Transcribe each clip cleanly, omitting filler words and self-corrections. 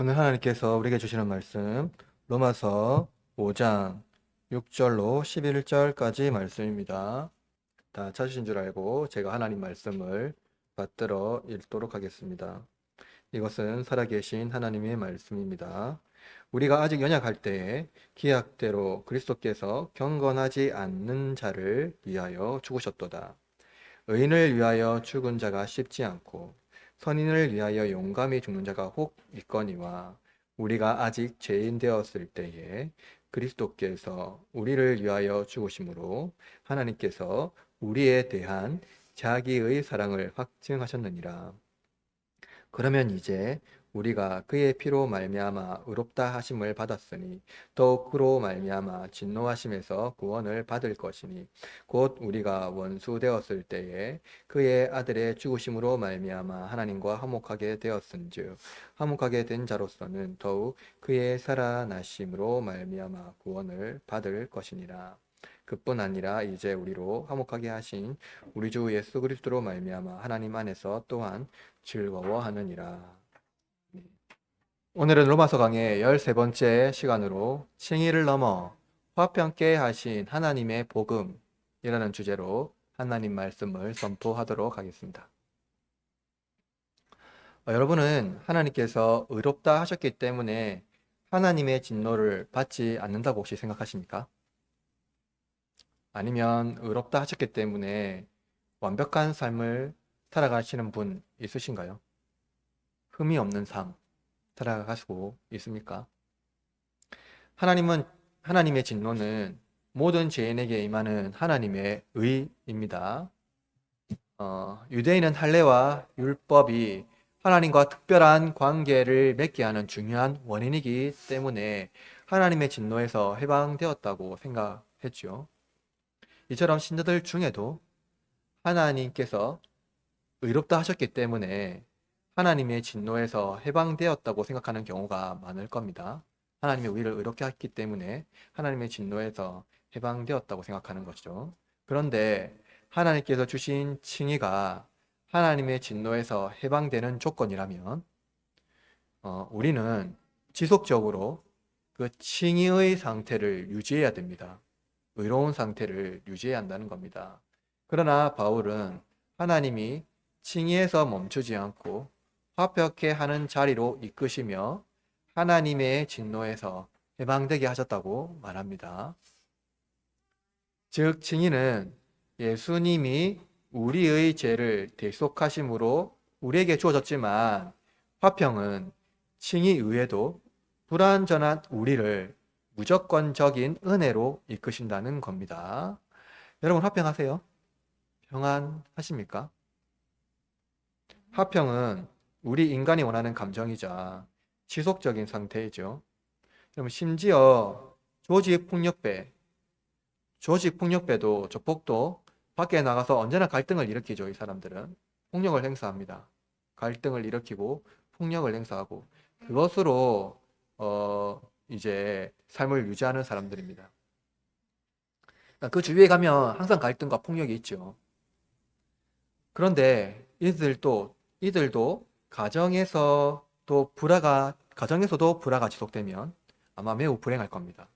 오늘 하나님께서 우리에게 주시는 말씀 로마서 5장 6절로 11절까지 말씀입니다. 다 찾으신 줄 알고 제가 하나님 말씀을 받들어 읽도록 하겠습니다. 이것은 살아계신 하나님의 말씀입니다. 우리가 아직 연약할 때에 기약대로 그리스도께서 경건하지 않는 자를 위하여 죽으셨도다. 의인을 위하여 죽은 자가 쉽지 않고 선인을 위하여 용감히 죽는 자가 혹 있거니와 우리가 아직 죄인 되었을 때에 그리스도께서 우리를 위하여 죽으심으로 하나님께서 우리에 대한 자기의 사랑을 확증하셨느니라. 그러면 이제 우리가 그의 피로 말미암아 의롭다 하심을 받았으니 더욱 그로 말미암아 진노하심에서 구원을 받을 것이니 곧 우리가 원수 되었을 때에 그의 아들의 죽으심으로 말미암아 하나님과 화목하게 되었은즉 화목하게 된 자로서는 더욱 그의 살아나심으로 말미암아 구원을 받을 것이니라. 그뿐 아니라 이제 우리로 화목하게 하신 우리 주 예수 그리스도로 말미암아 하나님 안에서 또한 즐거워하느니라. 오늘은 로마서 강의 13번째 시간으로 칭의를 넘어 화평케 하신 하나님의 복음이라는 주제로 하나님 말씀을 선포하도록 하겠습니다. 여러분은 하나님께서 의롭다 하셨기 때문에 하나님의 진노를 받지 않는다고 혹시 생각하십니까? 아니면 의롭다 하셨기 때문에 완벽한 삶을 살아가시는 분 있으신가요? 흠이 없는 삶 살아가시고 있습니까? 하나님의 진노는 모든 죄인에게 임하는 하나님의 의입니다. 유대인은 할례와 율법이 하나님과 특별한 관계를 맺게 하는 중요한 원인이기 때문에 하나님의 진노에서 해방되었다고 생각했죠. 이처럼 신자들 중에도 하나님께서 의롭다 하셨기 때문에 하나님의 진노에서 해방되었다고 생각하는 경우가 많을 겁니다. 하나님의 우리를 의롭게 했기 때문에 하나님의 진노에서 해방되었다고 생각하는 것이죠. 그런데 하나님께서 주신 칭의가 하나님의 진노에서 해방되는 조건이라면 우리는 지속적으로 그 칭의의 상태를 유지해야 됩니다. 의로운 상태를 유지해야 한다는 겁니다. 그러나 바울은 하나님이 칭의에서 멈추지 않고 화평케 하는 자리로 이끄시며 하나님의 진노에서 해방되게 하셨다고 말합니다. 즉 칭의는 예수님이 우리의 죄를 대속하심으로 우리에게 주어졌지만 화평은 칭의 이외에도 불완전한 우리를 무조건적인 은혜로 이끄신다는 겁니다. 여러분 화평하세요? 평안하십니까? 화평은 우리 인간이 원하는 감정이자 지속적인 상태이죠. 그럼 심지어 조직 폭력배도 조폭도 밖에 나가서 언제나 갈등을 일으키죠. 이 사람들은 폭력을 행사합니다. 갈등을 일으키고 폭력을 행사하고 그것으로 이제 삶을 유지하는 사람들입니다. 그 주위에 가면 항상 갈등과 폭력이 있죠. 그런데 이들도 가정에서도 불화가 지속되면 아마 매우 불행할 겁니다.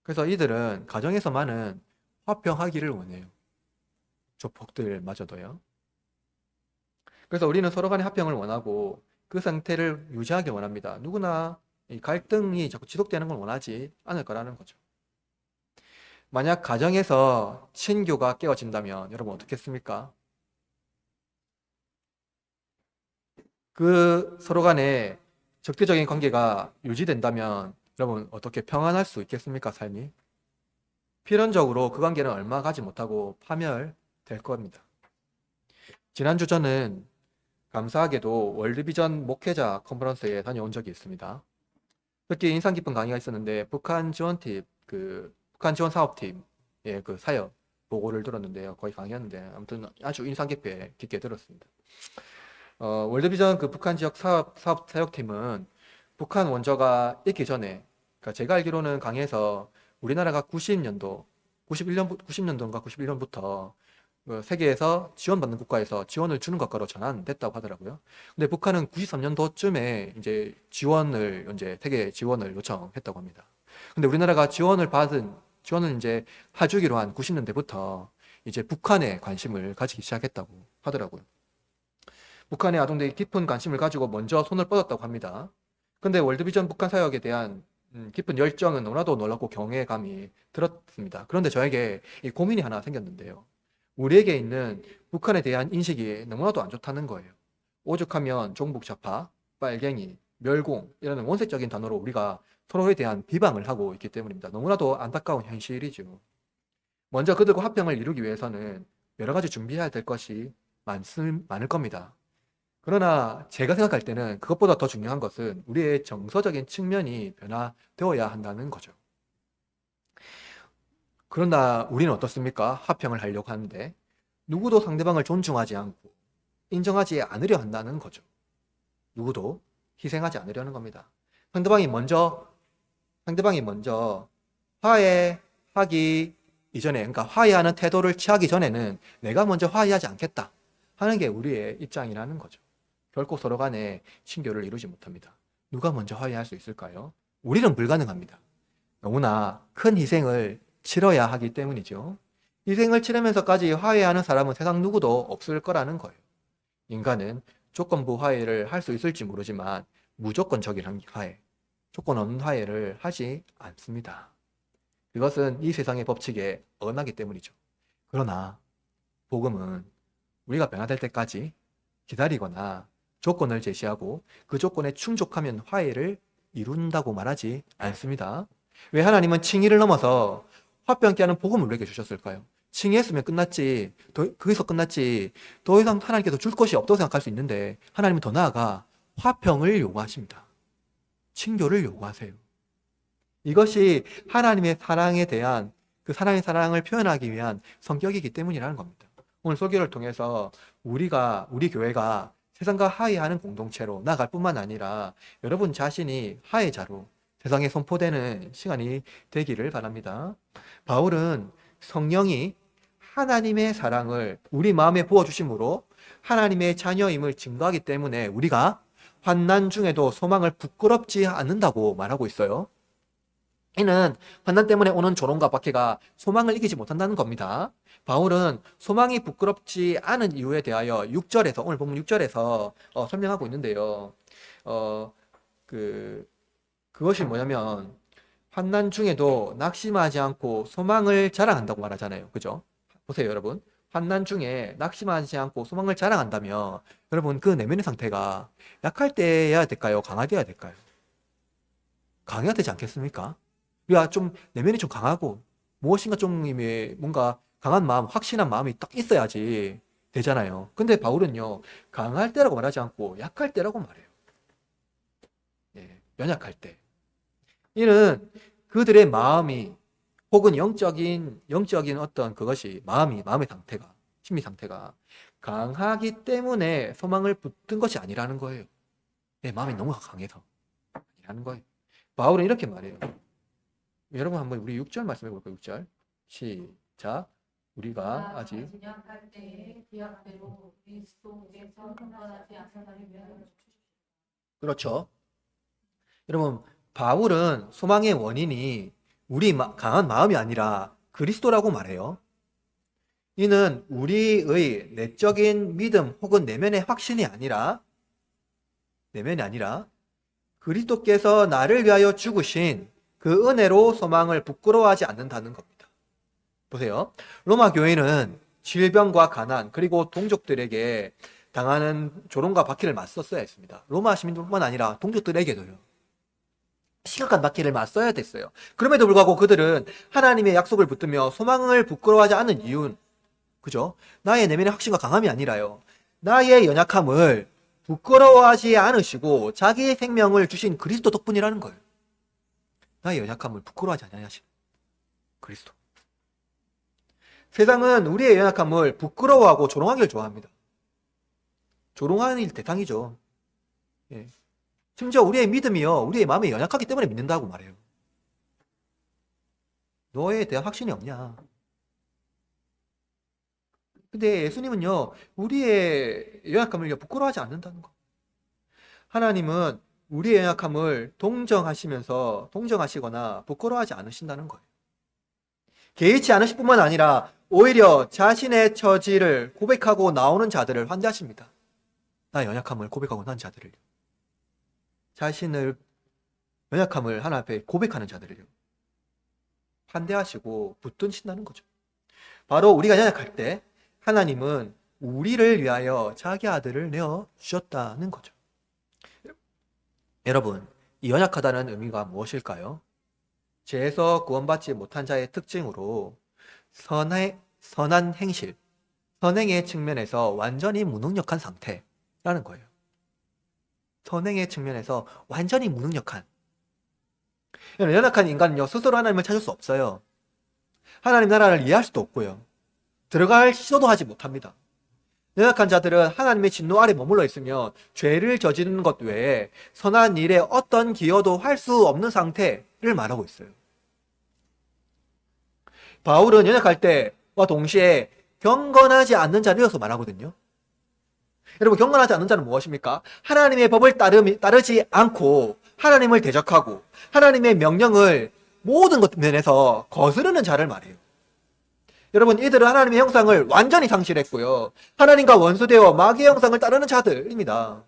그래서 이들은 가정에서만은 화평하기를 원해요. 조폭들마저도요. 그래서 우리는 서로 간의 화평을 원하고 그 상태를 유지하길 원합니다. 누구나 이 갈등이 자꾸 지속되는 걸 원하지 않을 거라는 거죠. 만약 가정에서 친교가 깨어진다면 여러분 어떻겠습니까? 그 서로 간에 적대적인 관계가 유지된다면 여러분 어떻게 평안할 수 있겠습니까? 삶이? 필연적으로 그 관계는 얼마 가지 못하고 파멸될 겁니다. 지난주 저는 감사하게도 월드비전 목회자 컨퍼런스에 다녀온 적이 있습니다. 특히 인상 깊은 강의가 있었는데 북한 지원 사업팀의 그 사역 보고를 들었는데요. 거의 강의였는데 아무튼 아주 인상 깊게 들었습니다. 월드비전 그 북한 지역 사역팀은 북한 원조가 있기 전에, 그러니까 제가 알기로는 강의에서 우리나라가 90년도, 91년도, 90년도인가 91년부터 세계에서 지원받는 국가에서 지원을 주는 것과로 전환됐다고 하더라고요. 근데 북한은 93년도쯤에 이제 세계 지원을 요청했다고 합니다. 근데 우리나라가 지원을 이제 해주기로 한 90년대부터 이제 북한에 관심을 가지기 시작했다고 하더라고요. 북한의 아동들이 깊은 관심을 가지고 먼저 손을 뻗었다고 합니다. 근데 월드비전 북한 사역에 대한 깊은 열정은 너무나도 놀랍고 경외감이 들었습니다. 그런데 저에게 이 고민이 하나 생겼는데요. 우리에게 있는 북한에 대한 인식이 너무나도 안 좋다는 거예요. 오죽하면 종북좌파, 빨갱이, 멸공 이런 원색적인 단어로 우리가 서로에 대한 비방을 하고 있기 때문입니다. 너무나도 안타까운 현실이죠. 먼저 그들과 화평을 이루기 위해서는 여러 가지 준비해야 될 것이 많을 겁니다. 그러나 제가 생각할 때는 그것보다 더 중요한 것은 우리의 정서적인 측면이 변화되어야 한다는 거죠. 그러나 우리는 어떻습니까? 화평을 하려고 하는데 누구도 상대방을 존중하지 않고 인정하지 않으려 한다는 거죠. 누구도 희생하지 않으려는 겁니다. 상대방이 먼저 화해하기 이전에, 그러니까 화해하는 태도를 취하기 전에는 내가 먼저 화해하지 않겠다 하는 게 우리의 입장이라는 거죠. 결코 서로 간에 친교를 이루지 못합니다. 누가 먼저 화해할 수 있을까요? 우리는 불가능합니다. 너무나 큰 희생을 치러야 하기 때문이죠. 희생을 치르면서까지 화해하는 사람은 세상 누구도 없을 거라는 거예요. 인간은 조건부 화해를 할 수 있을지 모르지만 무조건적인 화해, 조건 없는 화해를 하지 않습니다. 그것은 이 세상의 법칙에 어긋나기 때문이죠. 그러나 복음은 우리가 변화될 때까지 기다리거나 조건을 제시하고 그 조건에 충족하면 화해를 이룬다고 말하지 않습니다. 왜 하나님은 칭의를 넘어서 화평케 하는 복음을 우리에게 주셨을까요? 칭의했으면 끝났지, 거기서 끝났지, 더 이상 하나님께서 줄 것이 없다고 생각할 수 있는데 하나님은 더 나아가 화평을 요구하십니다. 친교를 요구하세요. 이것이 하나님의 사랑에 대한 그 하나님의 사랑을 표현하기 위한 성격이기 때문이라는 겁니다. 오늘 설교를 통해서 우리 교회가 세상과 화해하는 공동체로 나아갈 뿐만 아니라 여러분 자신이 화해자로 세상에 선포되는 시간이 되기를 바랍니다. 바울은 성령이 하나님의 사랑을 우리 마음에 부어주심으로 하나님의 자녀임을 증거하기 때문에 우리가 환난 중에도 소망을 부끄럽지 않는다고 말하고 있어요. 이는 환난 때문에 오는 조롱과 박해가 소망을 이기지 못한다는 겁니다. 바울은 소망이 부끄럽지 않은 이유에 대하여 6절에서 오늘 본문 6절에서 설명하고 있는데요. 그것이 뭐냐면 환난 중에도 낙심하지 않고 소망을 자랑한다고 말하잖아요. 그죠? 보세요, 여러분. 환난 중에 낙심하지 않고 소망을 자랑한다면 여러분 그 내면의 상태가 약할 때여야 될까요? 강하게야 될까요? 강해야 되지 않겠습니까? 우리가 좀 내면이 좀 강하고 무엇인가 좀 뭔가 강한 마음, 확신한 마음이 딱 있어야지 되잖아요. 근데 바울은요, 강할 때라고 말하지 않고 약할 때라고 말해요. 연약할 때. 이는 그들의 마음이 혹은 영적인 어떤 그것이 마음의 상태가, 심리 상태가 강하기 때문에 소망을 붙든 것이 아니라는 거예요. 내 마음이 너무 강해서 아니라는 거예요. 바울은 이렇게 말해요. 여러분 한번 우리 6절 말씀해 볼까요? 6절 시작. 우리가 아직 연약할 때에 기약대로 그리스도께서 평안하지 않으면 그렇죠. 여러분 바울은 소망의 원인이 우리 강한 마음이 아니라 그리스도라고 말해요. 이는 우리의 내적인 믿음 혹은 내면의 확신이 아니라 그리스도께서 나를 위하여 죽으신 그 은혜로 소망을 부끄러워하지 않는다는 겁니다. 보세요. 로마 교회는 질병과 가난 그리고 동족들에게 당하는 조롱과 박해를 맞섰어야 했습니다. 로마 시민들뿐만 아니라 동족들에게도요. 심각한 박해를 맞서야 됐어요. 그럼에도 불구하고 그들은 하나님의 약속을 붙들며 소망을 부끄러워하지 않는 이유는 그죠? 나의 내면의 확신과 강함이 아니라요. 나의 연약함을 부끄러워하지 않으시고 자기의 생명을 주신 그리스도 덕분이라는 거예요. 나의 연약함을 부끄러워하지 않으신 그리스도. 세상은 우리의 연약함을 부끄러워하고 조롱하기를 좋아합니다. 조롱하는 대상이죠. 예. 심지어 우리의 믿음이요, 우리의 마음이 연약하기 때문에 믿는다고 말해요. 너에 대한 확신이 없냐? 근데 예수님은요, 우리의 연약함을요, 부끄러워하지 않는다는 거. 하나님은 우리의 연약함을 동정하시거나 부끄러워하지 않으신다는 거예요. 개의치 않으실 뿐만 아니라 오히려 자신의 처지를 고백하고 나오는 자들을 환대하십니다. 나의 연약함을 고백하고 난 자들을요. 자신을 연약함을 하나님 앞에 고백하는 자들을요. 환대하시고 붙드신다는 거죠. 바로 우리가 연약할 때 하나님은 우리를 위하여 자기 아들을 내어 주셨다는 거죠. 여러분, 이 연약하다는 의미가 무엇일까요? 죄에서 구원받지 못한 자의 특징으로 선한 행실, 선행의 측면에서 완전히 무능력한 상태라는 거예요. 선행의 측면에서 완전히 무능력한. 연약한 인간은요, 스스로 하나님을 찾을 수 없어요. 하나님 나라를 이해할 수도 없고요. 들어갈 시도도 하지 못합니다. 연약한 자들은 하나님의 진노 아래 머물러 있으면 죄를 저지르는 것 외에 선한 일에 어떤 기여도 할 수 없는 상태를 말하고 있어요. 바울은 연약할 때와 동시에 경건하지 않는 자들이어서 말하거든요. 여러분, 경건하지 않는 자는 무엇입니까? 하나님의 법을 따르지 않고 하나님을 대적하고 하나님의 명령을 모든 것 면에서 거스르는 자를 말해요. 여러분, 이들은 하나님의 형상을 완전히 상실했고요. 하나님과 원수되어 마귀의 형상을 따르는 자들입니다.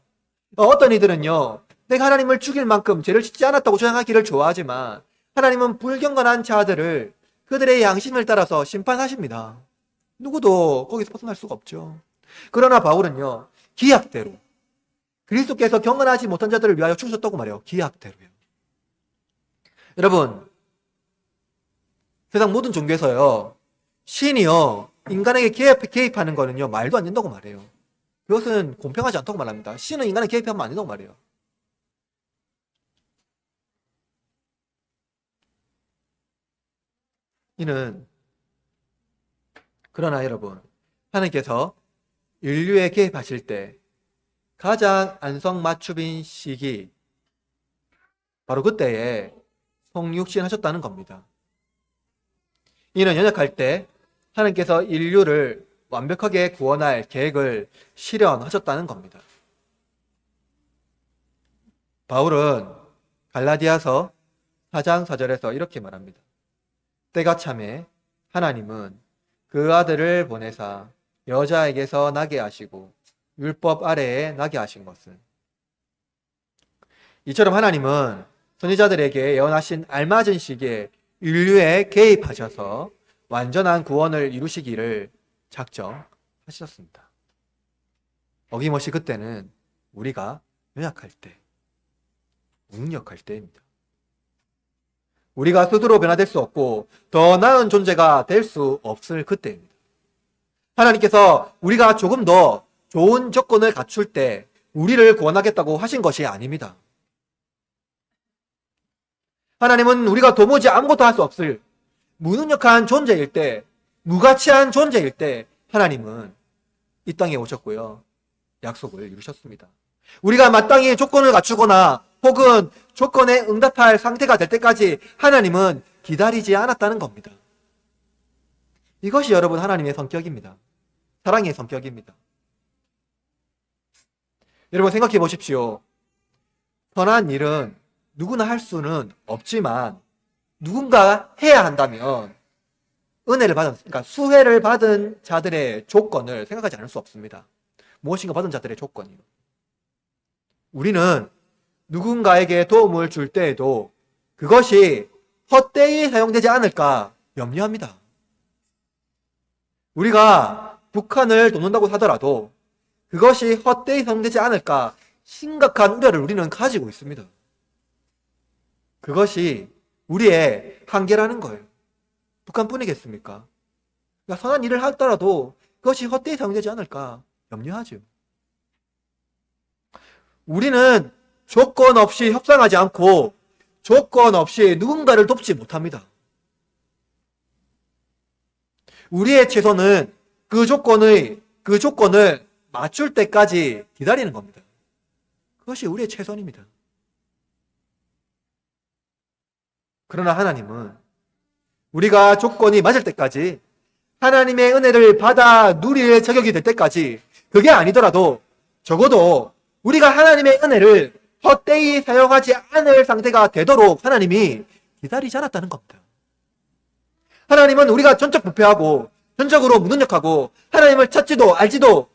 어떤 이들은요, 내가 하나님을 죽일 만큼 죄를 짓지 않았다고 주장하기를 좋아하지만 하나님은 불경건한 자들을 그들의 양심을 따라서 심판하십니다. 누구도 거기서 벗어날 수가 없죠. 그러나 바울은요, 기약대로 그리스도께서 경건하지 못한 자들을 위하여 죽으셨다고 말해요. 기약대로요. 여러분, 세상 모든 종교에서요, 신이요, 인간에게 개입하는 거는요, 말도 안 된다고 말해요. 그것은 공평하지 않다고 말합니다. 신은 인간에게 개입하면 안 된다고 말해요. 그러나 여러분, 하나님께서 인류에 개입하실 때 가장 안성맞춤인 시기, 바로 그때에 성육신 하셨다는 겁니다. 이는 연약할 때 하나님께서 인류를 완벽하게 구원할 계획을 실현하셨다는 겁니다. 바울은 갈라디아서 4장 4절에서 이렇게 말합니다. 때가 참에 하나님은 그 아들을 보내사 여자에게서 나게 하시고 율법 아래에 나게 하신 것은, 이처럼 하나님은 선지자들에게 예언하신 알맞은 시기에 인류에 개입하셔서 완전한 구원을 이루시기를 작정하셨습니다. 어김없이 그때는 우리가 연약할 때, 무능력할 때입니다. 우리가 스스로 변화될 수 없고 더 나은 존재가 될 수 없을 그때입니다. 하나님께서 우리가 조금 더 좋은 조건을 갖출 때 우리를 구원하겠다고 하신 것이 아닙니다. 하나님은 우리가 도무지 아무것도 할 수 없을 무능력한 존재일 때, 무가치한 존재일 때 하나님은 이 땅에 오셨고요, 약속을 이루셨습니다. 우리가 마땅히 조건을 갖추거나 혹은 조건에 응답할 상태가 될 때까지 하나님은 기다리지 않았다는 겁니다. 이것이 여러분 하나님의 성격입니다. 사랑의 성격입니다. 여러분 생각해 보십시오. 선한 일은 누구나 할 수는 없지만 누군가 해야 한다면 그러니까 수혜를 받은 자들의 조건을 생각하지 않을 수 없습니다. 무엇인가 받은 자들의 조건이요. 우리는 누군가에게 도움을 줄 때에도 그것이 헛되이 사용되지 않을까 염려합니다. 우리가 북한을 돕는다고 하더라도 그것이 헛되이 사용되지 않을까 심각한 우려를 우리는 가지고 있습니다. 그것이 우리의 한계라는 거예요. 북한뿐이겠습니까? 그러니까 선한 일을 하더라도 그것이 헛되이 사용되지 않을까 염려하죠. 우리는 조건 없이 협상하지 않고 조건 없이 누군가를 돕지 못합니다. 우리의 최선은 그 조건을 맞출 때까지 기다리는 겁니다. 그것이 우리의 최선입니다. 그러나 하나님은 우리가 조건이 맞을 때까지 하나님의 은혜를 받아 누릴 자격이 될 때까지, 그게 아니더라도 적어도 우리가 하나님의 은혜를 헛되이 사용하지 않을 상태가 되도록 하나님이 기다리지 않았다는 겁니다. 하나님은 우리가 전적 부패하고 전적으로 무능력하고 하나님을 찾지도 알지도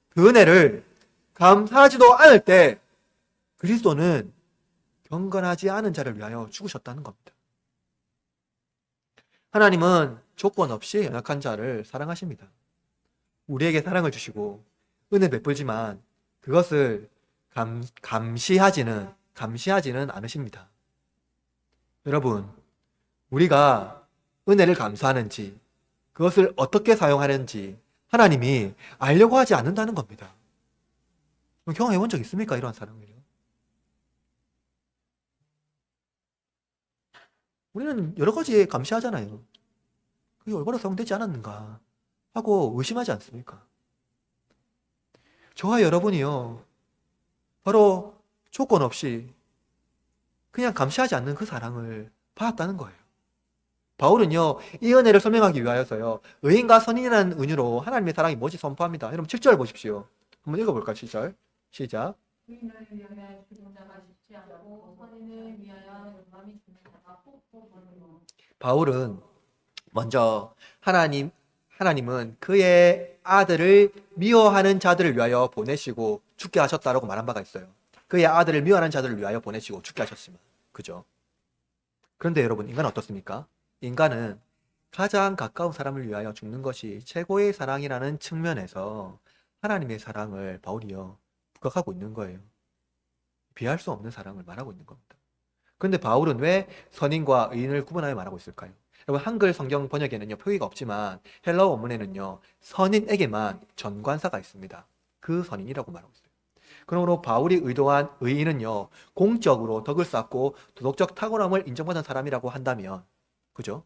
그 은혜를 감사하지도 않을 때 그리스도는 경건하지 않은 자를 위하여 죽으셨다는 겁니다. 하나님은 조건 없이 연약한 자를 사랑하십니다. 우리에게 사랑을 주시고 은혜 베풀지만 그것을 감시하지는 않으십니다. 여러분, 우리가 은혜를 감사하는지 그것을 어떻게 사용하는지 하나님이 알려고 하지 않는다는 겁니다. 경험해 본 적 있습니까? 이러한 사랑을요? 우리는 여러 가지에 감시하잖아요. 그게 올바로 사용되지 않았는가 하고 의심하지 않습니까? 저와 여러분이요, 바로 조건 없이 그냥 감시하지 않는 그 사랑을 받았다는 거예요. 바울은요, 이 은혜를 설명하기 위하여서요, 의인과 선인이라는 은유로 하나님의 사랑이 뭔지 선포합니다. 여러분 7절 보십시오. 한번 읽어볼까요? 7절 시작. 의인을 위하여 죽은 자가 쉽지 않고 선인을 위하여 영감이 죽는 자가 꼭꼭 멀어요. 바울은 먼저 하나님은 그의 아들을 미워하는 자들을 위하여 보내시고 죽게 하셨다라고 말한 바가 있어요. 그의 아들을 미워하는 자들을 위하여 보내시고 죽게 하셨지만, 그죠? 그런데 여러분, 인간은 어떻습니까? 인간은 가장 가까운 사람을 위하여 죽는 것이 최고의 사랑이라는 측면에서 하나님의 사랑을 바울이요, 부각하고 있는 거예요. 비할 수 없는 사랑을 말하고 있는 겁니다. 그런데 바울은 왜 선인과 의인을 구분하여 말하고 있을까요? 여러분, 한글 성경 번역에는요, 표기가 없지만 헬라어 원문에는요, 선인에게만 전관사가 있습니다. 그 선인이라고 말하고 있어요. 그러므로 바울이 의도한 의인은요, 공적으로 덕을 쌓고 도덕적 탁월함을 인정받은 사람이라고 한다면, 그죠?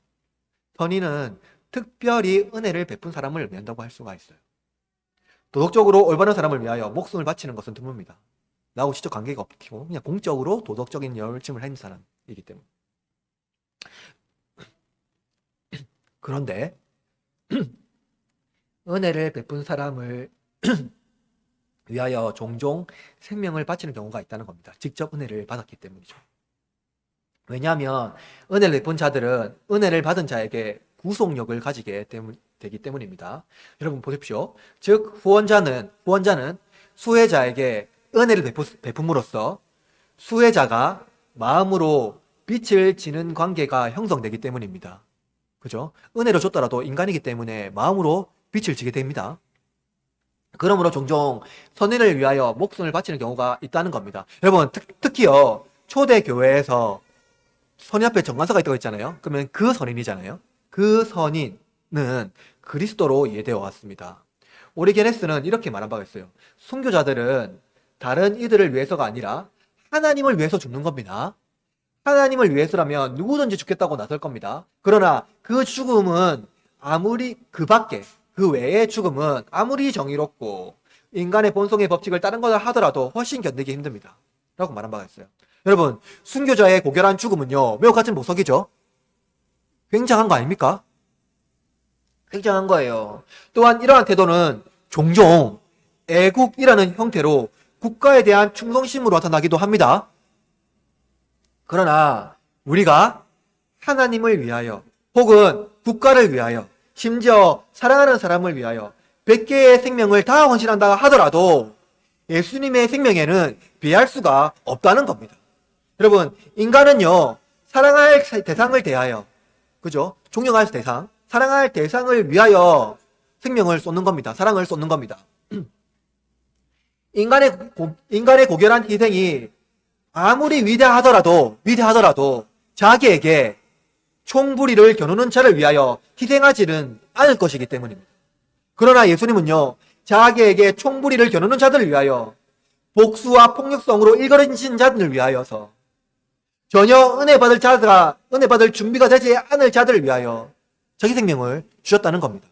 선인은 특별히 은혜를 베푼 사람을 의미한다고 할 수가 있어요. 도덕적으로 올바른 사람을 위하여 목숨을 바치는 것은 드뭅니다. 나하고 직접 관계가 없고 그냥 공적으로 도덕적인 열심을 하는 사람이기 때문에. 그런데 은혜를 베푼 사람을 위하여 종종 생명을 바치는 경우가 있다는 겁니다. 직접 은혜를 받았기 때문이죠. 왜냐하면 은혜를 베푼 자들은 은혜를 받은 자에게 구속력을 가지게 되기 때문입니다. 여러분 보십시오. 즉 후원자는 수혜자에게 은혜를 베품으로써 수혜자가 마음으로 빛을 지는 관계가 형성되기 때문입니다. 그죠? 은혜를 줬더라도 인간이기 때문에 마음으로 빛을 지게 됩니다. 그러므로 종종 선인을 위하여 목숨을 바치는 경우가 있다는 겁니다. 여러분, 특히요, 초대교회에서 선인 앞에 정관사가 있다고 했잖아요. 그러면 그 선인이잖아요. 그 선인은 그리스도로 이해되어 왔습니다. 오리게네스는 이렇게 말한 바가 있어요. 순교자들은 다른 이들을 위해서가 아니라 하나님을 위해서 죽는 겁니다. 하나님을 위해서라면 누구든지 죽겠다고 나설 겁니다. 그러나 그 죽음은 그 외의 죽음은 아무리 정의롭고 인간의 본성의 법칙을 따른 것을 하더라도 훨씬 견디기 힘듭니다. 라고 말한 바가 있어요. 여러분, 순교자의 고결한 죽음은요, 매우 같은 보석이죠? 굉장한 거 아닙니까? 굉장한 거예요. 또한 이러한 태도는 종종 애국이라는 형태로 국가에 대한 충성심으로 나타나기도 합니다. 그러나 우리가 하나님을 위하여 혹은 국가를 위하여 심지어 사랑하는 사람을 위하여 100개의 생명을 다 헌신한다 하더라도 예수님의 생명에는 비할 수가 없다는 겁니다. 여러분, 인간은요, 사랑할 대상을 대하여, 그죠? 존경할 대상, 사랑할 대상을 위하여 생명을 쏟는 겁니다. 사랑을 쏟는 겁니다. 인간의 고결한 희생이 아무리 위대하더라도 자기에게 총부리를 겨누는 자를 위하여 희생하지는 않을 것이기 때문입니다. 그러나 예수님은요, 자기에게 총부리를 겨누는 자들을 위하여 복수와 폭력성으로 일거러진 자들을 위하여서 전혀 은혜 받을 준비가 되지 않을 자들을 위하여 자기 생명을 주셨다는 겁니다.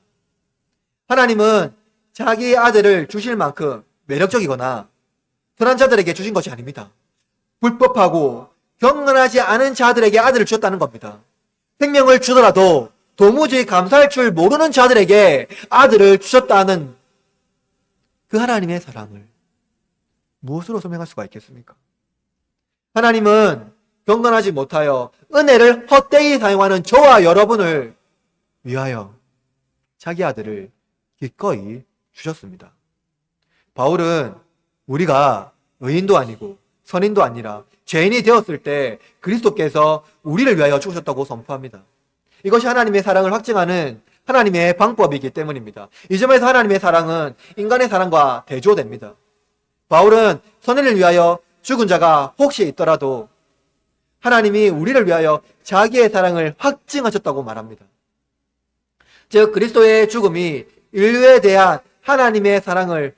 하나님은 자기 아들을 주실 만큼 매력적이거나 선한 자들에게 주신 것이 아닙니다. 불법하고 경건하지 않은 자들에게 아들을 주셨다는 겁니다. 생명을 주더라도 도무지 감사할 줄 모르는 자들에게 아들을 주셨다는 그 하나님의 사랑을 무엇으로 설명할 수가 있겠습니까? 하나님은 경건하지 못하여 은혜를 헛되이 사용하는 저와 여러분을 위하여 자기 아들을 기꺼이 주셨습니다. 바울은 우리가 의인도 아니고 선인도 아니라 죄인이 되었을 때 그리스도께서 우리를 위하여 죽으셨다고 선포합니다. 이것이 하나님의 사랑을 확증하는 하나님의 방법이기 때문입니다. 이 점에서 하나님의 사랑은 인간의 사랑과 대조됩니다. 바울은 선인을 위하여 죽은 자가 혹시 있더라도 하나님이 우리를 위하여 자기의 사랑을 확증하셨다고 말합니다. 즉 그리스도의 죽음이 인류에 대한 하나님의 사랑을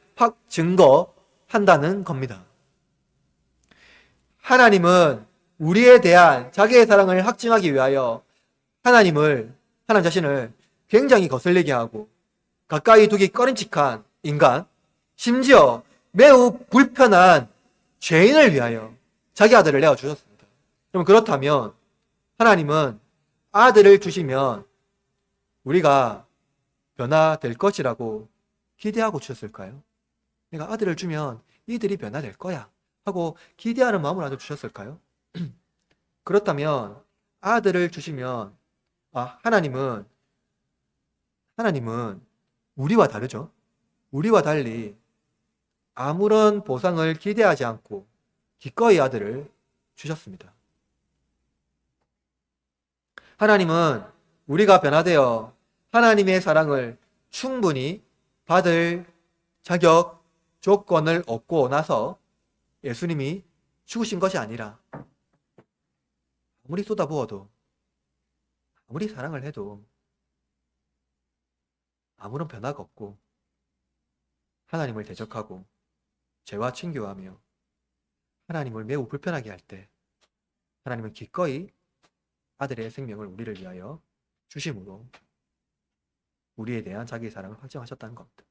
증거한다는 겁니다. 하나님은 우리에 대한 자기의 사랑을 확증하기 위하여 하나님 자신을 굉장히 거슬리게 하고 가까이 두기 꺼림칙한 인간, 심지어 매우 불편한 죄인을 위하여 자기 아들을 내어주셨습니다. 그럼 그렇다면 하나님은 아들을 주시면 우리가 변화될 것이라고 기대하고 주셨을까요? 내가 아들을 주면 이들이 변화될 거야 하고 기대하는 마음을 아주 주셨을까요? 그렇다면 아들을 주시면 하나님은 우리와 다르죠. 우리와 달리 아무런 보상을 기대하지 않고 기꺼이 아들을 주셨습니다. 하나님은 우리가 변화되어 하나님의 사랑을 충분히 받을 자격, 조건을 얻고 나서 예수님이 죽으신 것이 아니라 아무리 쏟아부어도 아무리 사랑을 해도 아무런 변화가 없고 하나님을 대적하고 죄와 친교하며 하나님을 매우 불편하게 할 때 하나님은 기꺼이 아들의 생명을 우리를 위하여 주심으로 우리에 대한 자기의 사랑을 확증하셨다는 겁니다.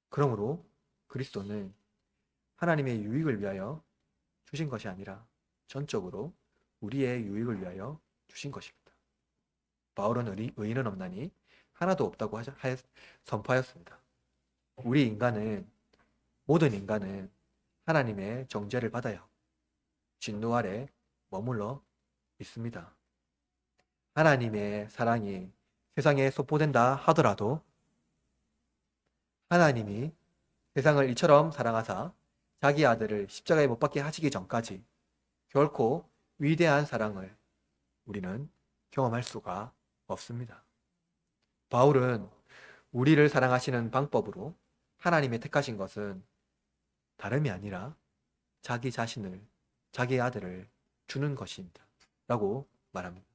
그러므로 그리스도는 하나님의 유익을 위하여 주신 것이 아니라 전적으로 우리의 유익을 위하여 주신 것입니다. 바울은 의인은 없나니 하나도 없다고 선포하였습니다. 모든 인간은 하나님의 정죄를 받아야 진노 아래 머물러 있습니다. 하나님의 사랑이 세상에 선포된다 하더라도 하나님이 세상을 이처럼 사랑하사 자기 아들을 십자가에 못 박게 하시기 전까지 결코 위대한 사랑을 우리는 경험할 수가 없습니다. 바울은 우리를 사랑하시는 방법으로 하나님의 택하신 것은 다름이 아니라 자기 자신을, 자기의 아들을 주는 것입니다. 라고 말합니다.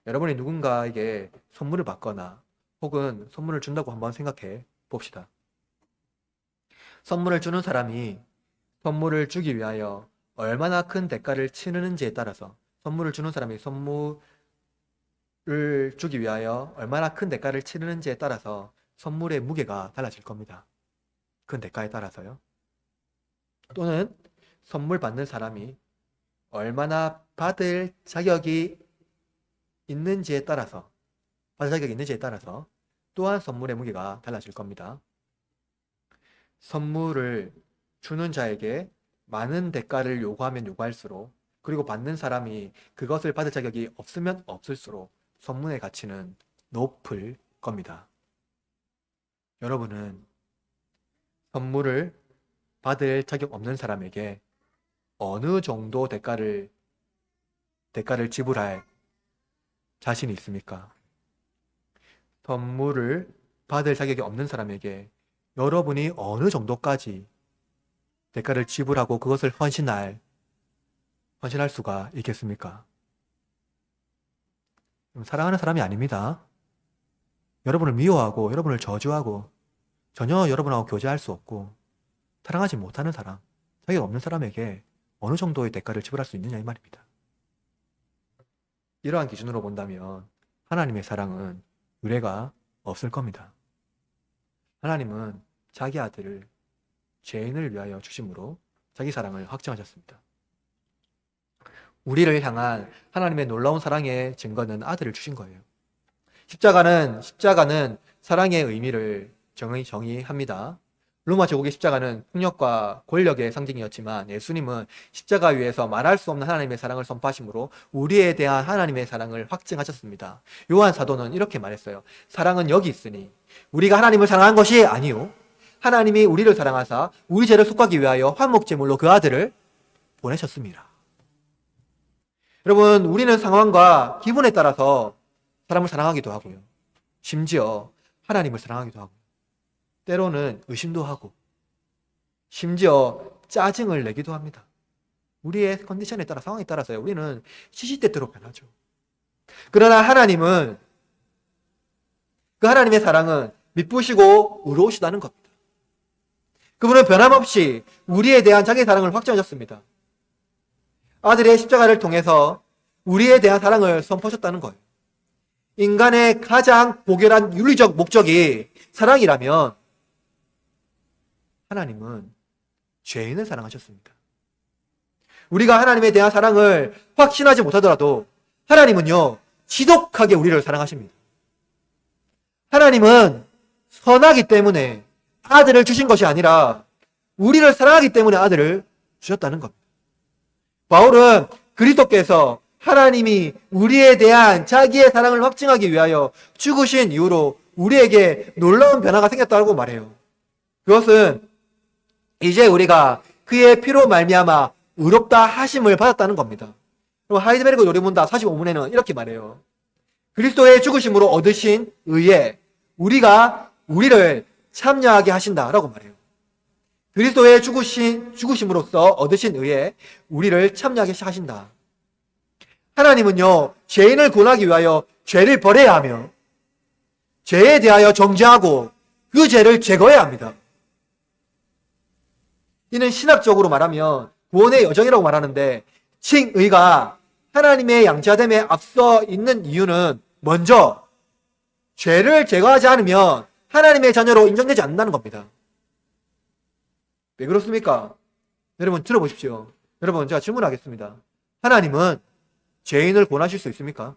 여러분이 누군가에게 선물을 받거나 혹은 선물을 준다고 한번 생각해 봅시다. 선물을 주는 사람이 선물을 주기 위하여 얼마나 큰 대가를 치르는지에 따라서 선물을 주는 사람이 선물을 주기 위하여 얼마나 큰 대가를 치르는지에 따라서 선물의 무게가 달라질 겁니다. 큰 대가에 따라서요. 또는 선물 받는 사람이 얼마나 받을 자격이 있는지에 따라서 또한 선물의 무게가 달라질 겁니다. 선물을 주는 자에게 많은 대가를 요구하면 요구할수록 그리고 받는 사람이 그것을 받을 자격이 없으면 없을수록 선물의 가치는 높을 겁니다. 여러분은 선물을 받을 자격 없는 사람에게 어느 정도 대가를 지불할 자신이 있습니까? 선물을 받을 자격이 없는 사람에게 여러분이 어느 정도까지 대가를 지불하고 그것을 헌신할 수가 있겠습니까? 사랑하는 사람이 아닙니다. 여러분을 미워하고 여러분을 저주하고 전혀 여러분하고 교제할 수 없고 사랑하지 못하는 사람, 자격 없는 사람에게 어느 정도의 대가를 지불할 수 있느냐 이 말입니다. 이러한 기준으로 본다면 하나님의 사랑은 유례가 없을 겁니다. 하나님은 자기 아들을 죄인을 위하여 주심으로 자기 사랑을 확증하셨습니다. 우리를 향한 하나님의 놀라운 사랑의 증거는 아들을 주신 거예요. 십자가는 사랑의 의미를 정의합니다. 로마 제국의 십자가는 폭력과 권력의 상징이었지만 예수님은 십자가 위에서 말할 수 없는 하나님의 사랑을 선포하심으로 우리에 대한 하나님의 사랑을 확증하셨습니다. 요한 사도는 이렇게 말했어요. 사랑은 여기 있으니 우리가 하나님을 사랑한 것이 아니요 하나님이 우리를 사랑하사 우리 죄를 속하기 위하여 화목제물로 그 아들을 보내셨습니다. 여러분, 우리는 상황과 기분에 따라서 사람을 사랑하기도 하고요. 심지어 하나님을 사랑하기도 하고 때로는 의심도 하고 심지어 짜증을 내기도 합니다. 우리의 컨디션에 따라 상황에 따라서요. 우리는 시시때때로 변하죠. 그러나 하나님은 그 하나님의 사랑은 미쁘시고 의로우시다는 겁니다. 그분은 변함없이 우리에 대한 자기의 사랑을 확증하셨습니다. 아들의 십자가를 통해서 우리에 대한 사랑을 선포하셨다는 거예요. 인간의 가장 고결한 윤리적 목적이 사랑이라면 하나님은 죄인을 사랑하셨습니다. 우리가 하나님에 대한 사랑을 확신하지 못하더라도 하나님은요, 지독하게 우리를 사랑하십니다. 하나님은 선하기 때문에 아들을 주신 것이 아니라 우리를 사랑하기 때문에 아들을 주셨다는 겁니다. 바울은 그리스도께서 하나님이 우리에 대한 자기의 사랑을 확증하기 위하여 죽으신 이후로 우리에게 놀라운 변화가 생겼다고 말해요. 그것은 이제 우리가 그의 피로 말미암아 의롭다 하심을 받았다는 겁니다. 그리고 하이드베르그 요리문답 45문에는 이렇게 말해요. 그리스도의 죽으심으로 얻으신 의에 우리를 참여하게 하신다라고 말해요. 그리스도의 죽으심으로써 얻으신 의에 우리를 참여하게 하신다. 하나님은요, 죄인을 구원하기 위하여 죄를 버려야 하며 죄에 대하여 정죄하고 그 죄를 제거해야 합니다. 이는 신학적으로 말하면 구원의 여정이라고 말하는데 칭의가 하나님의 양자됨에 앞서 있는 이유는 먼저 죄를 제거하지 않으면 하나님의 자녀로 인정되지 않는다는 겁니다. 왜 그렇습니까? 여러분 들어보십시오. 여러분 제가 질문하겠습니다. 하나님은 죄인을 구원하실 수 있습니까?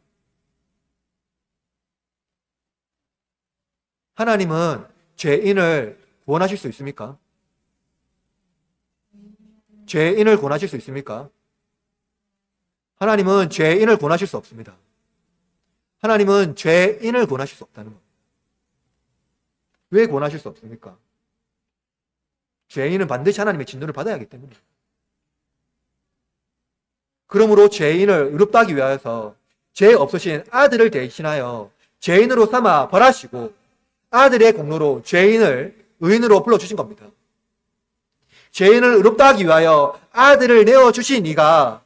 하나님은 죄인을 구원하실 수 있습니까? 죄인을 구원하실 수 있습니까? 하나님은 죄인을 구원하실 수 없습니다. 하나님은 죄인을 구원하실 수 없다는 겁니다. 왜 구원하실 수 없습니까? 죄인은 반드시 하나님의 진노를 받아야 하기 때문에. 그러므로 죄인을 의롭다 하기 위하여서 죄 없으신 아들을 대신하여 죄인으로 삼아 벌하시고 아들의 공로로 죄인을 의인으로 불러주신 겁니다. 죄인을 의롭다 하기 위하여 아들을 내어주신 이가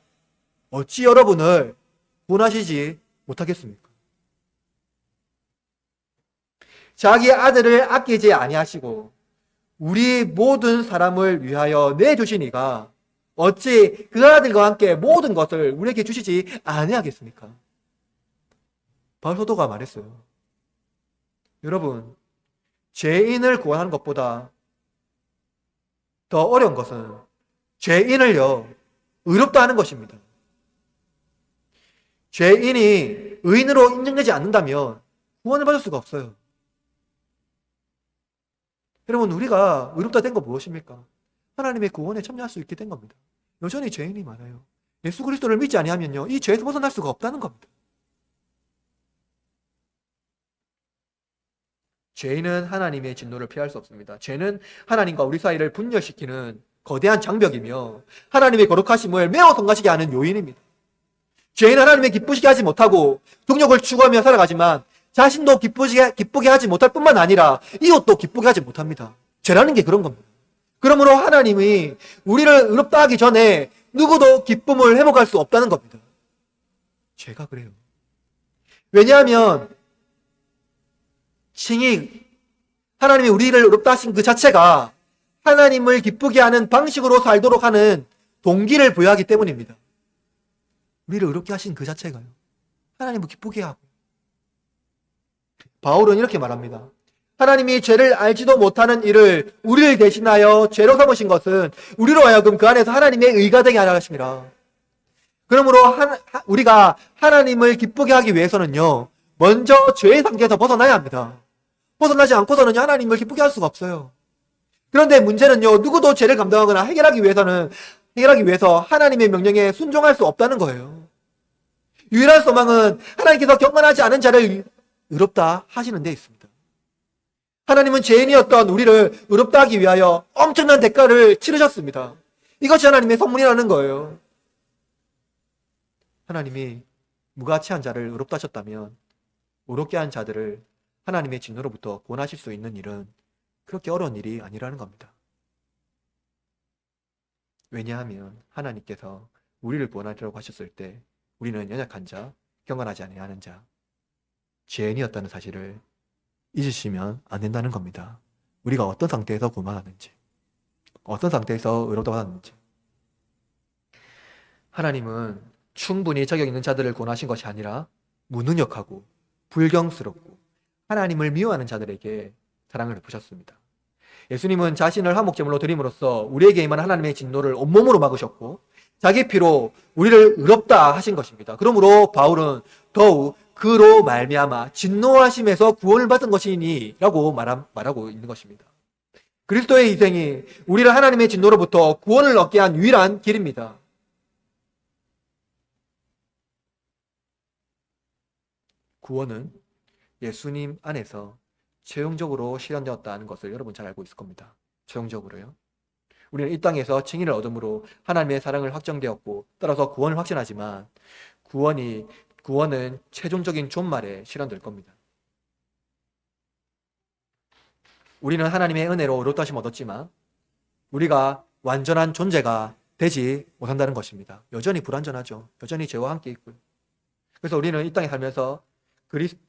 어찌 여러분을 구원하시지 못하겠습니까? 자기 아들을 아끼지 아니하시고 우리 모든 사람을 위하여 내주신 이가 어찌 그 아들과 함께 모든 것을 우리에게 주시지 아니하겠습니까? 바울 사도가 말했어요. 여러분, 죄인을 구원하는 것보다 더 어려운 것은 죄인을요, 의롭다 하는 것입니다. 죄인이 의인으로 인정되지 않는다면 구원을 받을 수가 없어요. 여러분, 우리가 의롭다 된 거 무엇입니까? 하나님의 구원에 참여할 수 있게 된 겁니다. 여전히 죄인이 많아요. 예수 그리스도를 믿지 아니하면요, 이 죄에서 벗어날 수가 없다는 겁니다. 죄인은 하나님의 진노를 피할 수 없습니다. 죄는 하나님과 우리 사이를 분열시키는 거대한 장벽이며 하나님의 거룩하심을 매우 성가시게 하는 요인입니다. 죄인은 하나님의 기쁘시게 하지 못하고 동력을 추구하며 살아가지만 자신도 기쁘게 하지 못할 뿐만 아니라 이웃도 기쁘게 하지 못합니다. 죄라는 게 그런 겁니다. 그러므로 하나님이 우리를 의롭다 하기 전에 누구도 기쁨을 회복할 수 없다는 겁니다. 죄가 그래요. 왜냐하면 칭의, 하나님이 우리를 의롭다 하신 그 자체가 하나님을 기쁘게 하는 방식으로 살도록 하는 동기를 부여하기 때문입니다. 우리를 의롭게 하신 그 자체가요, 하나님을 기쁘게 하고. 바울은 이렇게 말합니다. 하나님이 죄를 알지도 못하는 이를 우리를 대신하여 죄로 삼으신 것은 우리로 하여금 그 안에서 하나님의 의가 되게 하려 하심이라. 그러므로 우리가 하나님을 기쁘게 하기 위해서는요, 먼저 죄의 상태에서 벗어나야 합니다. 벗어나지 않고서는 하나님을 기쁘게 할 수가 없어요. 그런데 문제는요, 누구도 죄를 감당하거나 해결하기 위해서 하나님의 명령에 순종할 수 없다는 거예요. 유일한 소망은 하나님께서 경건하지 않은 자를 의롭다 하시는 데 있습니다. 하나님은 죄인이었던 우리를 의롭다 하기 위하여 엄청난 대가를 치르셨습니다. 이것이 하나님의 선물이라는 거예요. 하나님이 무가치한 자를 의롭다 하셨다면 의롭게 한 자들을 하나님의 진노로부터 구원하실 수 있는 일은 그렇게 어려운 일이 아니라는 겁니다. 왜냐하면 하나님께서 우리를 구원하려고 하셨을 때 우리는 연약한 자, 경건하지 아니하는 자, 죄인이었다는 사실을 잊으시면 안 된다는 겁니다. 우리가 어떤 상태에서 구원받았는지, 어떤 상태에서 의롭다 받았는지. 하나님은 충분히 자격 있는 자들을 구원하신 것이 아니라 무능력하고 불경스럽고 하나님을 미워하는 자들에게 사랑을 베푸셨습니다. 예수님은 자신을 화목제물로 드림으로써 우리에게 임한 하나님의 진노를 온몸으로 막으셨고 자기 피로 우리를 의롭다 하신 것입니다. 그러므로 바울은 더욱 그로 말미암아 진노하심에서 구원을 받은 것이니 라고 말하고 있는 것입니다. 그리스도의 희생이 우리를 하나님의 진노로부터 구원을 얻게 한 유일한 길입니다. 구원은 예수님 안에서 최종적으로 실현되었다는 것을 여러분 잘 알고 있을 겁니다. 최종적으로요. 우리는 이 땅에서 칭의를 얻음으로 하나님의 사랑을 확정되었고 따라서 구원을 확신하지만 구원은 최종적인 종말에 실현될 겁니다. 우리는 하나님의 은혜로 의롭다 하심을 얻었지만 우리가 완전한 존재가 되지 못한다는 것입니다. 여전히 불완전하죠. 여전히 죄와 함께 있고요. 그래서 우리는 이 땅에 살면서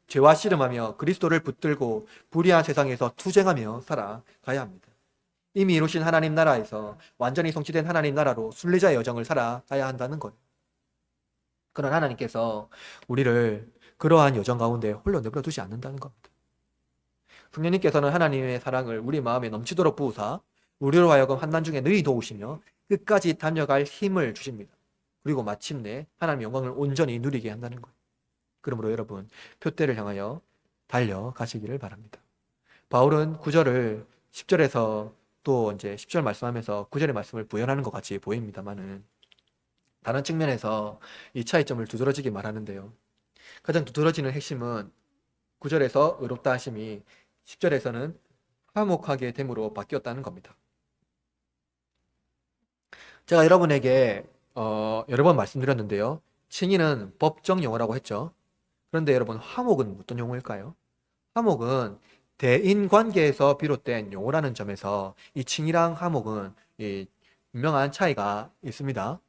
죄와 씨름하며 그리스도를 붙들고 불의한 세상에서 투쟁하며 살아가야 합니다. 이미 이루신 하나님 나라에서 완전히 성취된 하나님 나라로 순례자의 여정을 살아가야 한다는 것. 그러나 하나님께서 우리를 그러한 여정 가운데 홀로 내버려 두지 않는다는 겁니다. 성령님께서는 하나님의 사랑을 우리 마음에 넘치도록 부으사 우리로 하여금 환난 중에 능히 도우시며 끝까지 달려갈 힘을 주십니다. 그리고 마침내 하나님의 영광을 온전히 누리게 한다는 거예요. 그러므로 여러분 표대를 향하여 달려가시기를 바랍니다. 바울은 9절을 10절에서 또 이제 10절 말씀하면서 9절의 말씀을 부연하는 것 같이 보입니다만은 다른 측면에서 이 차이점을 두드러지게 말하는데요. 가장 두드러지는 핵심은 9절에서 의롭다 하심이 10절에서는 화목하게 됨으로 바뀌었다는 겁니다. 제가 여러분에게 여러 번 말씀드렸는데요. 칭의는 법정 용어라고 했죠. 그런데 여러분 화목은 어떤 용어일까요? 화목은 대인관계에서 비롯된 용어라는 점에서 이 칭의랑 화목은 분명한 차이가 있습니다.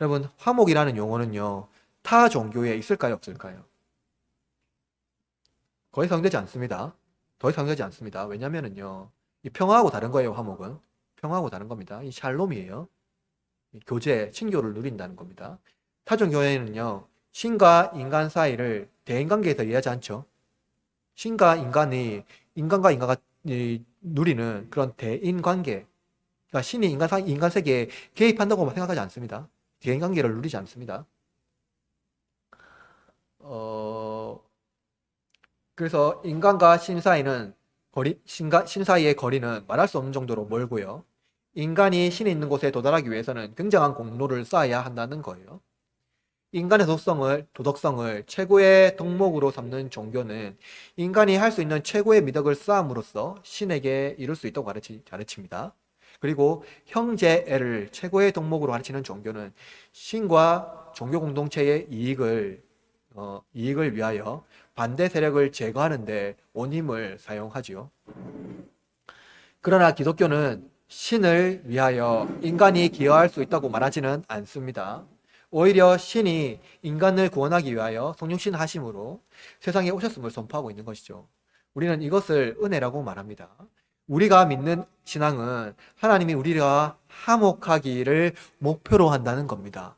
여러분 화목이라는 용어는요 타 종교에 있을까요 없을까요? 거의 사용되지 않습니다. 더 이상 사용되지 않습니다. 왜냐면은요 이 평화하고 다른 거예요. 화목은 평화하고 다른 겁니다. 이 샬롬이에요. 교제, 친교를 누린다는 겁니다. 타 종교에는요 신과 인간 사이를 대인관계에서 이해하지 않죠. 신과 인간이 인간과 인간가 누리는 그런 대인관계, 그러니까 신이 인간 세계에 개입한다고 생각하지 않습니다. 대인관계를 누리지 않습니다. 그래서 인간과 신 사이는 신 사이의 거리는 말할 수 없는 정도로 멀고요. 인간이 신이 있는 곳에 도달하기 위해서는 굉장한 공로를 쌓아야 한다는 거예요. 인간의 도덕성을 최고의 덕목으로 삼는 종교는 인간이 할 수 있는 최고의 미덕을 쌓음으로써 신에게 이룰 수 있다고 가르칩니다. 그리고 형제애를 최고의 덕목으로 가르치는 종교는 신과 종교 공동체의 이익을 위하여 반대 세력을 제거하는 데 온 힘을 사용하지요. 그러나 기독교는 신을 위하여 인간이 기여할 수 있다고 말하지는 않습니다. 오히려 신이 인간을 구원하기 위하여 성육신 하심으로 세상에 오셨음을 선포하고 있는 것이죠. 우리는 이것을 은혜라고 말합니다. 우리가 믿는 신앙은 하나님이 우리가 화목하기를 목표로 한다는 겁니다.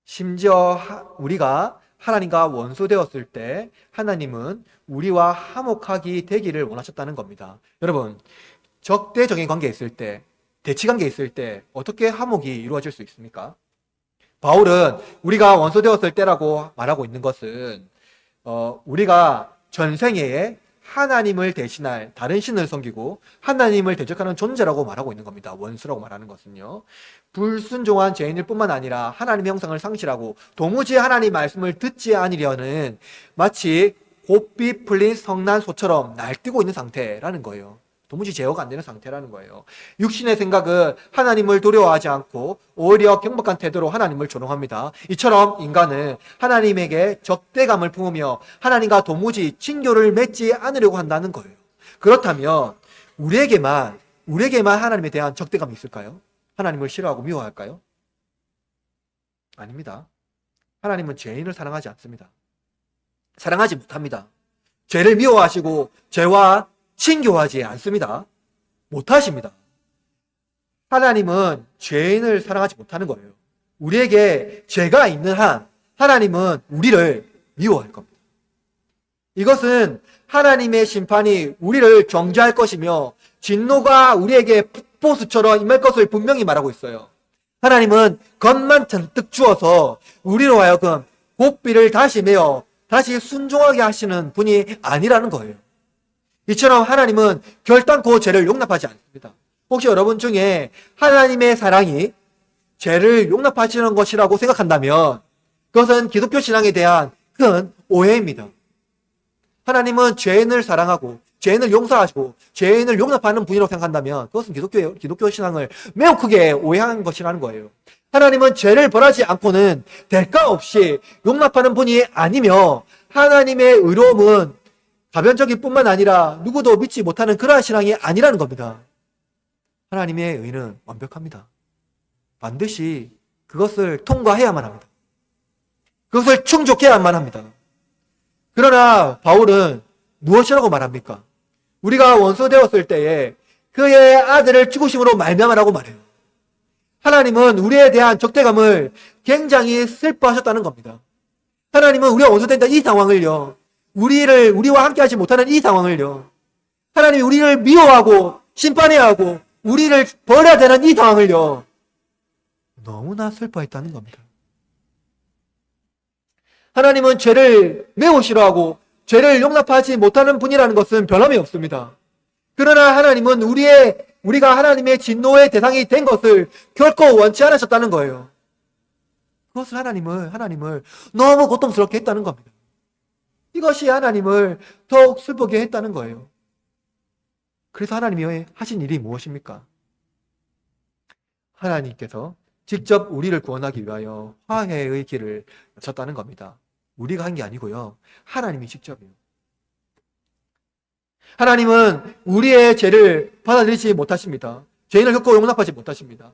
심지어 우리가 하나님과 원수되었을 때 하나님은 우리와 화목하게 되기를 원하셨다는 겁니다. 여러분, 적대적인 관계에 있을 때, 대치관계에 있을 때 어떻게 화목이 이루어질 수 있습니까? 바울은 우리가 원수 되었을 때라고 말하고 있는 것은 우리가 전생에 하나님을 대신할 다른 신을 섬기고 하나님을 대적하는 존재라고 말하고 있는 겁니다. 원수라고 말하는 것은요. 불순종한 죄인일 뿐만 아니라 하나님의 형상을 상실하고 도무지 하나님 말씀을 듣지 않으려는 마치 곱비 풀린 성난 소처럼 날뛰고 있는 상태라는 거예요. 도무지 제어가 안 되는 상태라는 거예요. 육신의 생각은 하나님을 두려워하지 않고 오히려 경박한 태도로 하나님을 조롱합니다. 이처럼 인간은 하나님에게 적대감을 품으며 하나님과 도무지 친교를 맺지 않으려고 한다는 거예요. 그렇다면 우리에게만 하나님에 대한 적대감이 있을까요? 하나님을 싫어하고 미워할까요? 아닙니다. 하나님은 죄인을 사랑하지 않습니다. 사랑하지 못합니다. 죄를 미워하시고 죄와 친교하지 않습니다. 못하십니다. 하나님은 죄인을 사랑하지 못하는 거예요. 우리에게 죄가 있는 한 하나님은 우리를 미워할 겁니다. 이것은 하나님의 심판이 우리를 정죄할 것이며 진노가 우리에게 폭포수처럼 임할 것을 분명히 말하고 있어요. 하나님은 것만 잔뜩 주어서 우리로 하여금 고삐를 다시 메어 다시 순종하게 하시는 분이 아니라는 거예요. 이처럼 하나님은 결단코 죄를 용납하지 않습니다. 혹시 여러분 중에 하나님의 사랑이 죄를 용납하시는 것이라고 생각한다면 그것은 기독교 신앙에 대한 큰 오해입니다. 하나님은 죄인을 사랑하고 죄인을 용서하시고 죄인을 용납하는 분이라고 생각한다면 그것은 기독교 신앙을 매우 크게 오해한 것이라는 거예요. 하나님은 죄를 벌하지 않고는 대가 없이 용납하는 분이 아니며 하나님의 의로움은 가변적일 뿐만 아니라 누구도 믿지 못하는 그러한 신앙이 아니라는 겁니다. 하나님의 의는 완벽합니다. 반드시 그것을 통과해야만 합니다. 그것을 충족해야만 합니다. 그러나 바울은 무엇이라고 말합니까? 우리가 원수 되었을 때에 그의 아들을 죽으심으로 말미암아라고 말해요. 하나님은 우리에 대한 적대감을 굉장히 슬퍼하셨다는 겁니다. 하나님은 우리가 원수된다 이 상황을요, 우리와 함께 하지 못하는 이 상황을요, 하나님이 우리를 미워하고 심판해야 하고 우리를 버려야 되는 이 상황을요, 너무나 슬퍼했다는 겁니다. 하나님은 죄를 매우 싫어하고 죄를 용납하지 못하는 분이라는 것은 변함이 없습니다. 그러나 하나님은 우리가 하나님의 진노의 대상이 된 것을 결코 원치 않으셨다는 거예요. 그것을 하나님을 너무 고통스럽게 했다는 겁니다. 이것이 하나님을 더욱 슬프게 했다는 거예요. 그래서 하나님이 하신 일이 무엇입니까? 하나님께서 직접 우리를 구원하기 위하여 화해의 길을 여셨다는 겁니다. 우리가 한 게 아니고요, 하나님이 직접이에요. 하나님은 우리의 죄를 받아들이지 못하십니다. 죄인을 겪고 용납하지 못하십니다.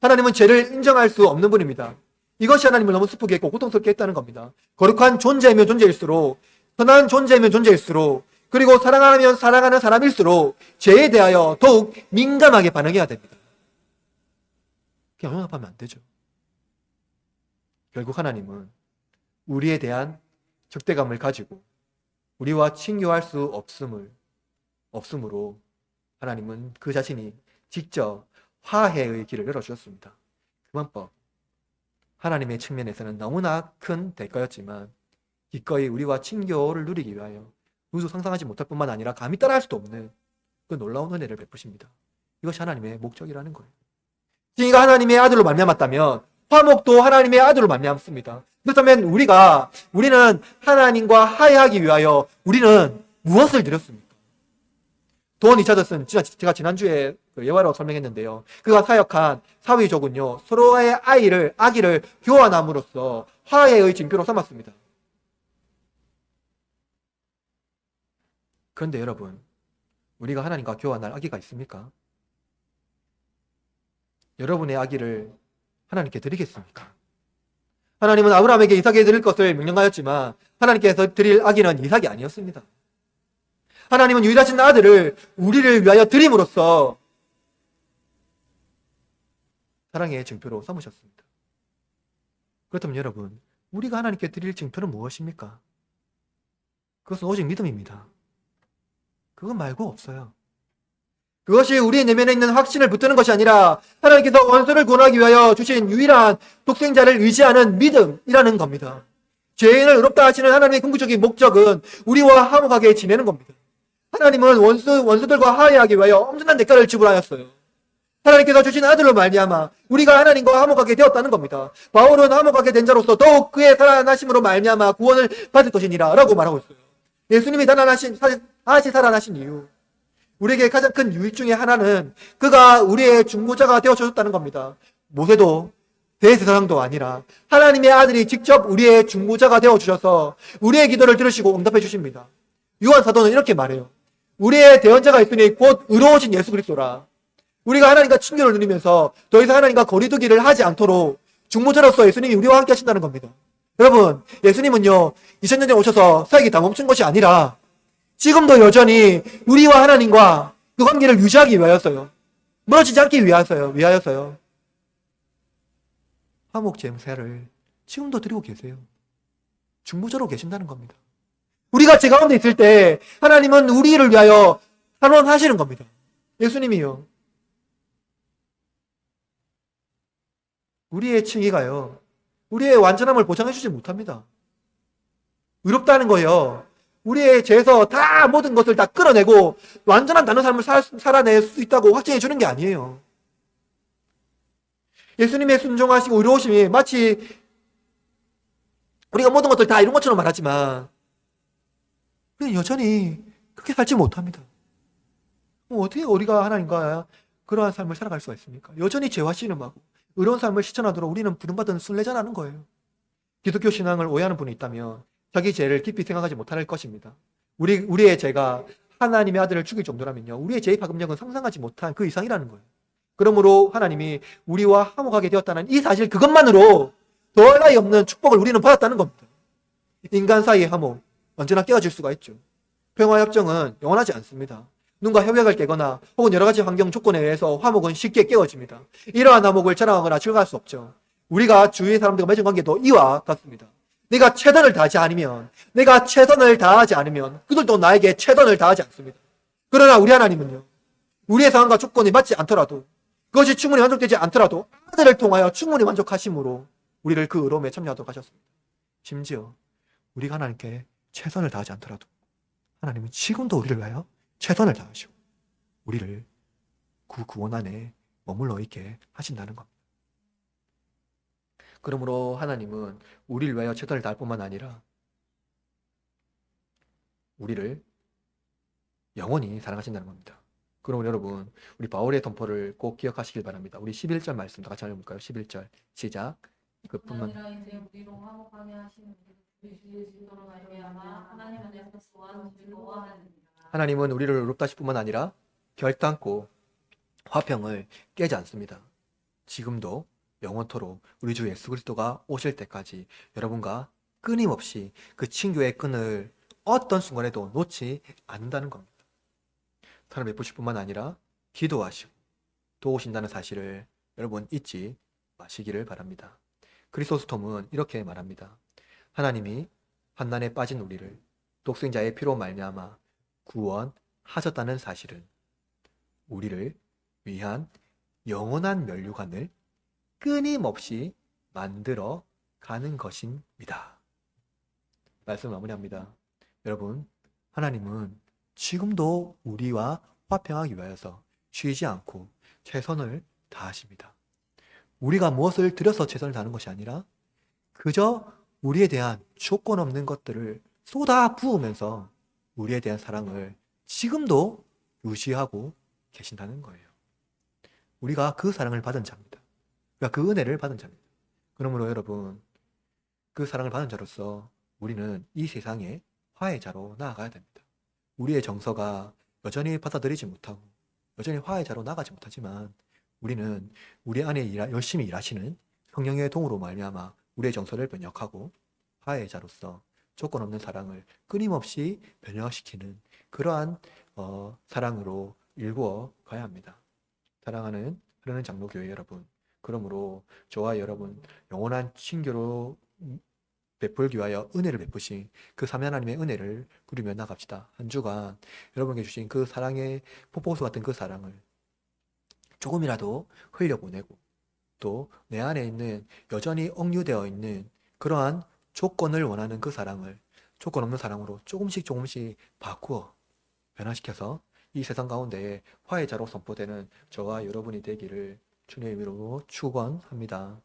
하나님은 죄를 인정할 수 없는 분입니다. 이것이 하나님을 너무 슬프게 했고 고통스럽게 했다는 겁니다. 거룩한 존재이면 존재일수록, 선한 존재이면 존재일수록, 그리고 사랑하면 사랑하는 사람일수록 죄에 대하여 더욱 민감하게 반응해야 됩니다. 그냥 용납하면 안 되죠. 결국 하나님은 우리에 대한 적대감을 가지고 우리와 친교할 수 없으므로 하나님은 그 자신이 직접 화해의 길을 열어주셨습니다. 금원법, 하나님의 측면에서는 너무나 큰 대가였지만 기꺼이 우리와 친교를 누리기 위하여 누구도 상상하지 못할 뿐만 아니라 감히 따라할 수도 없는 그 놀라운 은혜를 베푸십니다. 이것이 하나님의 목적이라는 거예요. 징이가 하나님의 아들로 말미암았다면 화목도 하나님의 아들로 말미암습니다. 그렇다면 우리는 하나님과 화해하기 위하여 우리는 무엇을 드렸습니까? 돈 리차드슨, 제가 지난주에 예화라고 설명했는데요, 그가 사역한 사위족은요, 서로의 아기를 교환함으로써 화해의 징표로 삼았습니다. 그런데 여러분, 우리가 하나님과 교환할 아기가 있습니까? 여러분의 아기를 하나님께 드리겠습니까? 하나님은 아브라함에게 이삭에 드릴 것을 명령하였지만 하나님께서 드릴 아기는 이삭이 아니었습니다. 하나님은 유일하신 아들을 우리를 위하여 드림으로써 사랑의 증표로 삼으셨습니다. 그렇다면 여러분, 우리가 하나님께 드릴 증표는 무엇입니까? 그것은 오직 믿음입니다. 그것 말고 없어요. 그것이 우리 내면에 있는 확신을 붙드는 것이 아니라 하나님께서 원수를 구원하기 위하여 주신 유일한 독생자를 의지하는 믿음이라는 겁니다. 죄인을 의롭다 하시는 하나님의 궁극적인 목적은 우리와 화목하게 지내는 겁니다. 하나님은 원수들과 화해하기 위하여 엄청난 대가를 지불하였어요. 하나님께서 주신 아들로 말미암아 우리가 하나님과 화목하게 되었다는 겁니다. 바울은 화목하게 된 자로서 더욱 그의 살아나심으로 말미암아 구원을 받을 것이니라 라고 말하고 있어요. 예수님이 다시 살아나신 이유, 우리에게 가장 큰 유익 중에 하나는 그가 우리의 중보자가 되어주셨다는 겁니다. 모세도 대제사장도 아니라 하나님의 아들이 직접 우리의 중보자가 되어주셔서 우리의 기도를 들으시고 응답해 주십니다. 요한 사도는 이렇게 말해요. 우리의 대언자가 있으니 곧 의로우신 예수 그리스도라. 우리가 하나님과 친교를 누리면서 더 이상 하나님과 거리두기를 하지 않도록 중보자로서 예수님이 우리와 함께 하신다는 겁니다. 여러분, 예수님은요 2000년 전에 오셔서 사역이 다 멈춘 것이 아니라 지금도 여전히 우리와 하나님과 그 관계를 유지하기 위하여서요, 멀어지지 않기 위하여서요 화목 제사를 지금도 드리고 계세요. 중보자로 계신다는 겁니다. 우리가 제 가운데 있을 때 하나님은 우리를 위하여 환원하시는 겁니다. 예수님이요, 우리의 칭의가요 우리의 완전함을 보장해 주지 못합니다. 의롭다는 거예요, 우리의 죄에서 다 모든 것을 다 끌어내고 완전한 다른 삶을 살아낼 수 있다고 확증해 주는 게 아니에요. 예수님의 순종하시고 의로우심이 마치 우리가 모든 것들 다 이룬 것처럼 말하지만 우리는 여전히 그렇게 살지 못합니다. 어떻게 우리가 하나님과 그러한 삶을 살아갈 수가 있습니까? 여전히 죄와 씨름하고 의로운 삶을 실천하도록 우리는 부름받은 순례자라는 거예요. 기독교 신앙을 오해하는 분이 있다면 자기 죄를 깊이 생각하지 못할 것입니다. 우리의 죄가 하나님의 아들을 죽일 정도라면요, 우리의 죄의 파급력은 상상하지 못한 그 이상이라는 거예요. 그러므로 하나님이 우리와 화목하게 되었다는 이 사실 그것만으로 더할 나위 없는 축복을 우리는 받았다는 겁니다. 인간 사이의 화목 언제나 깨어질 수가 있죠. 평화협정은 영원하지 않습니다. 누군가 협약을 깨거나 혹은 여러 가지 환경 조건에 의해서 화목은 쉽게 깨어집니다. 이러한 화목을 자랑하거나 즐거워할 수 없죠. 우리가 주위의 사람들과 맺은 관계도 이와 같습니다. 내가 최선을 다하지 않으면 그들도 나에게 최선을 다하지 않습니다. 그러나 우리 하나님은요, 우리의 상황과 조건이 맞지 않더라도, 그것이 충분히 만족되지 않더라도 아들을 통하여 충분히 만족하심으로 우리를 그 의로움에 참여하도록 하셨습니다. 심지어 우리가 하나님께 최선을 다하지 않더라도 하나님은 지금도 우리를 위하여 최선을 다하시고 우리를 그 구원 안에 머물러 있게 하신다는 겁니다. 그러므로 하나님은 우리를 위하여 최선을 다할 뿐만 아니라 우리를 영원히 사랑하신다는 겁니다. 그러면 여러분, 우리 바울의 선포를 꼭 기억하시길 바랍니다. 우리 11절 말씀도 같이 읽어볼까요? 11절 시작. 그뿐만 아니라 이제 우리로 화목하게 하시는 그리스도로 말미암아 하나님 안에서 또한 즐거워하느니라. 하나님은 우리를 의롭다 하실 뿐만 아니라 결단코 화평을 깨지 않습니다. 지금도 영원토록 우리 주 예수 그리스도가 오실 때까지 여러분과 끊임없이 그 친교의 끈을 어떤 순간에도 놓지 않는다는 겁니다. 사랑 베푸실 뿐만 아니라 기도하시고 도우신다는 사실을 여러분 잊지 마시기를 바랍니다. 크리소스톰은 이렇게 말합니다. 하나님이 환난에 빠진 우리를 독생자의 피로 말미암아 구원하셨다는 사실은 우리를 위한 영원한 면류관을 끊임없이 만들어 가는 것입니다. 말씀 마무리합니다. 여러분, 하나님은 지금도 우리와 화평하기 위하여서 쉬지 않고 최선을 다하십니다. 우리가 무엇을 들여서 최선을 다하는 것이 아니라 그저 우리에 대한 조건 없는 것들을 쏟아 부으면서 우리에 대한 사랑을 지금도 유지하고 계신다는 거예요. 우리가 그 사랑을 받은 자입니다. 우리가 그 은혜를 받은 자입니다. 그러므로 여러분, 그 사랑을 받은 자로서 우리는 이 세상의 화해자로 나아가야 됩니다. 우리의 정서가 여전히 받아들이지 못하고 여전히 화해자로 나가지 못하지만 우리는 우리 안에 열심히 일하시는 성령의 도움으로 말미암아 우리의 정서를 변혁하고 화해자로서 조건 없는 사랑을 끊임없이 변혁시키는 그러한 사랑으로 일구어 가야 합니다. 사랑하는 흐르는 장로교회 여러분, 그러므로 저와 여러분 영원한 친교로 베풀기 위하여 은혜를 베푸신 그 삼위 하나님의 은혜를 누리며 나갑시다. 한 주간 여러분께 주신 그 사랑의 폭포수 같은 그 사랑을 조금이라도 흘려보내고 또 내 안에 있는 여전히 억류되어 있는 그러한 조건을 원하는 그 사랑을 조건 없는 사랑으로 조금씩 조금씩 바꾸어 변화시켜서 이 세상 가운데 화해자로 선포되는 저와 여러분이 되기를 주님의 이름으로 축원합니다.